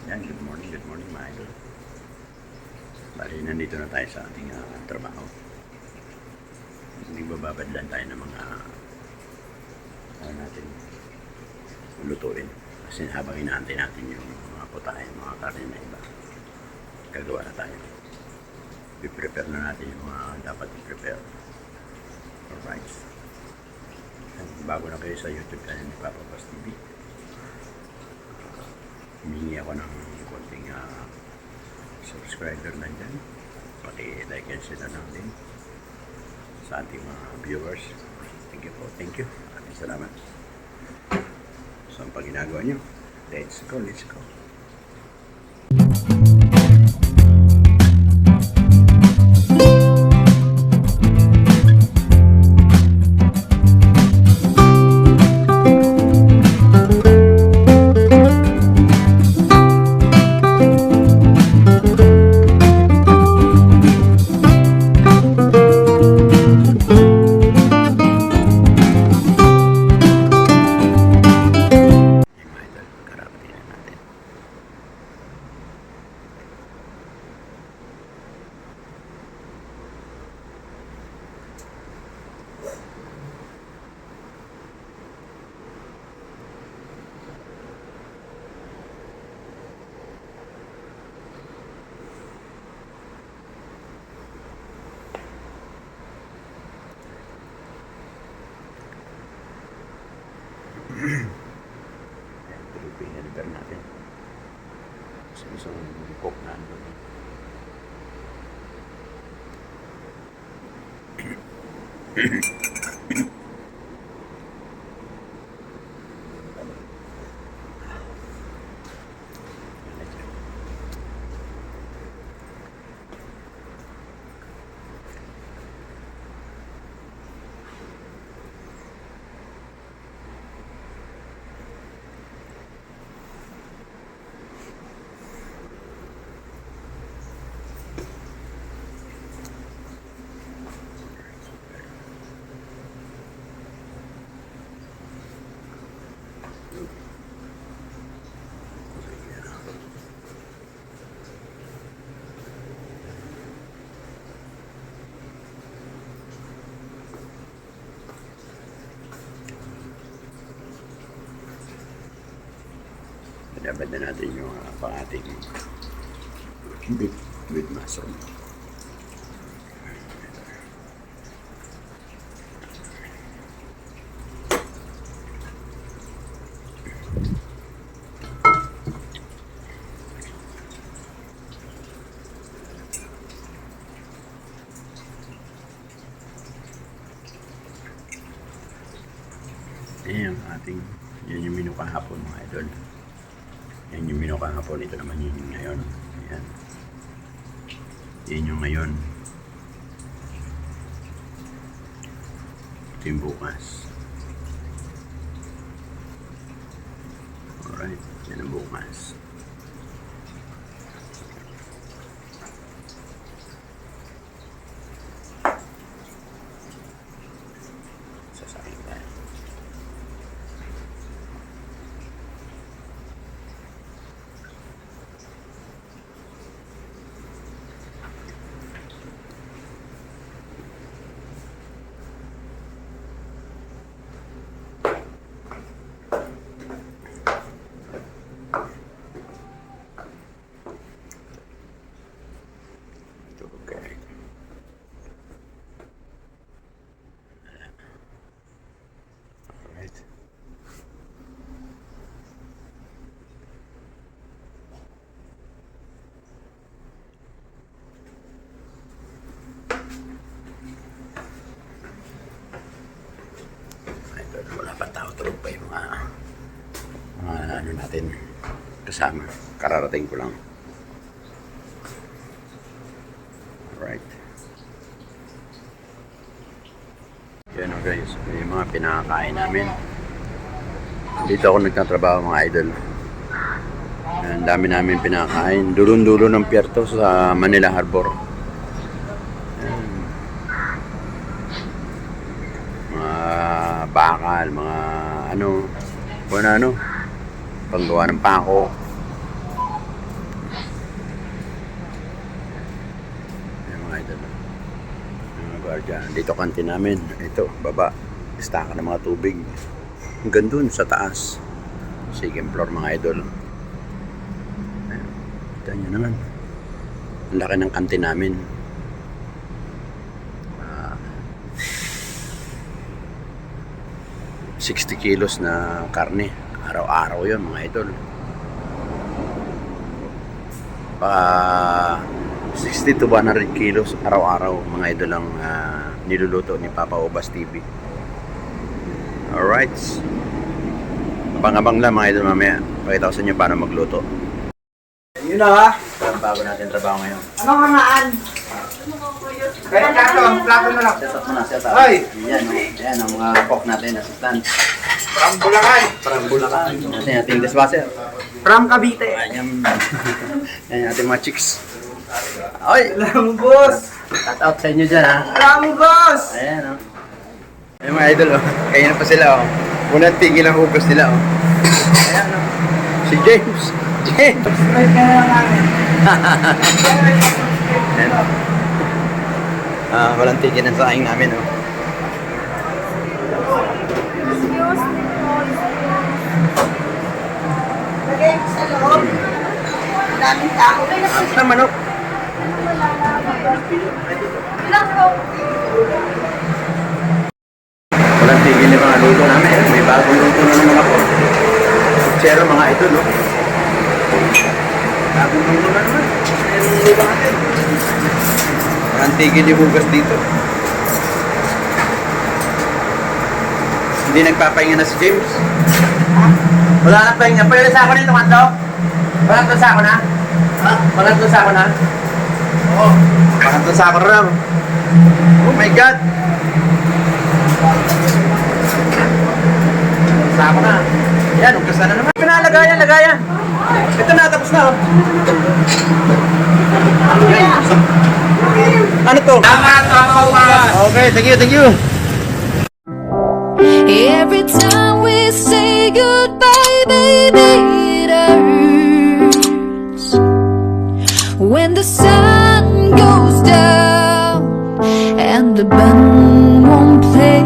Yan, good morning mga idol. Bali, nandito na tayo sa ating trabaho. Nagbababad lang tayo ng mga natin lutuin. Kasi habang inaantay natin yung mga putahe, mga karne na iba, gagawa na tayo. I-prepare na natin yung mga dapat i-prepare. Alright. Bago na kayo sa YouTube channel ni Papa Bas TV, humingi ako ng konting subscriber na dyan. Paki-like and share na lang din sa ating mga viewers. Thank you po. Thank you. Maraming salamat. So, ang pag-ginagawa nyo, let's go. Tuloy po yung naliber natin sa isang cook na Pinabad na natin yung pang-ating beef with mushroom. Ayan yung ating, yan yung menu kahapon mga idol. Yan yung menu kahapon, ito naman yun yung ngayon. Ayan. Yan yung ngayon. Ito yung bukas. Alright, yan ang bukas. Sasakin tayo. Okay. Alright. Wala pa tao, tulog pa yung mga ano natin kasama. Kararating ko lang. Alright. Yan o guys, yung mga pinakakain namin. Dito ako nagtatrabaho mga idol. Ang dami namin pinakain. Dulon-dulo ng Pierto sa Manila Harbor. Yan. Mga bakal, mga ano, panggawa ng pako. dyan. Dito kantin namin. Ito, baba. Istaka ng mga tubig. Hanggang dun sa taas. Second floor mga idol. Ayan. Kita nyo naman. Ang laki ng kantin namin. 60 kilos na karne. Araw-araw yun mga idol. 60 to 100 kilos araw-araw mga idol ang niluluto ni Papa Obas TV. Alright. Abang-abang lang mga idol mamaya. Pakita ko sa inyo paano magluto. Yun na ha. Ang bago natin trabaho ngayon. Anong hamaan? Kaya plato na lang. Set up muna, set up. Ay! Yan, yan ang mga cook natin, assistant. From Bulacan. Parang Bulacan. Natin ating dishwasher. From Cavite. Ayan. Yan yung ating mga chicks. Ay! Alam mo, boss. Shout out sa inyo dyan ha. Alam mo, boss. Ayan o. Ayan mga idol o. Kaya na pa sila o. Walang tigil ang hugas nila o. Ayan o. Si James. James. Subscribe ka na lang namin. Ayan o. Walang tigil ang saing namin o. Lagay ko sa loob. Ang daming tao. Sa manok. Walang tigil yung mga luto namin. May bagong luto na naman ako. Kutsero mga idol o. Bagong luto na naman. Ayan yung luto natin. Walang tigil yung hugas dito. Hindi nagpapahinga na si James. Wala na pahinga. Pwede sa ako nito, Mando? Wala to sa ako na? Ha? Wala to sa ako na? Oo. Wala to sa ako ram. Oh my God. Sa ako na. Yan, hugas na naman. Pinalagayan, lagayan. Ito na, tapos na. Ano to? Okay, thank you, thank you. Every time we say goodbye, baby, it hurts. When the sun goes down and the band won't play,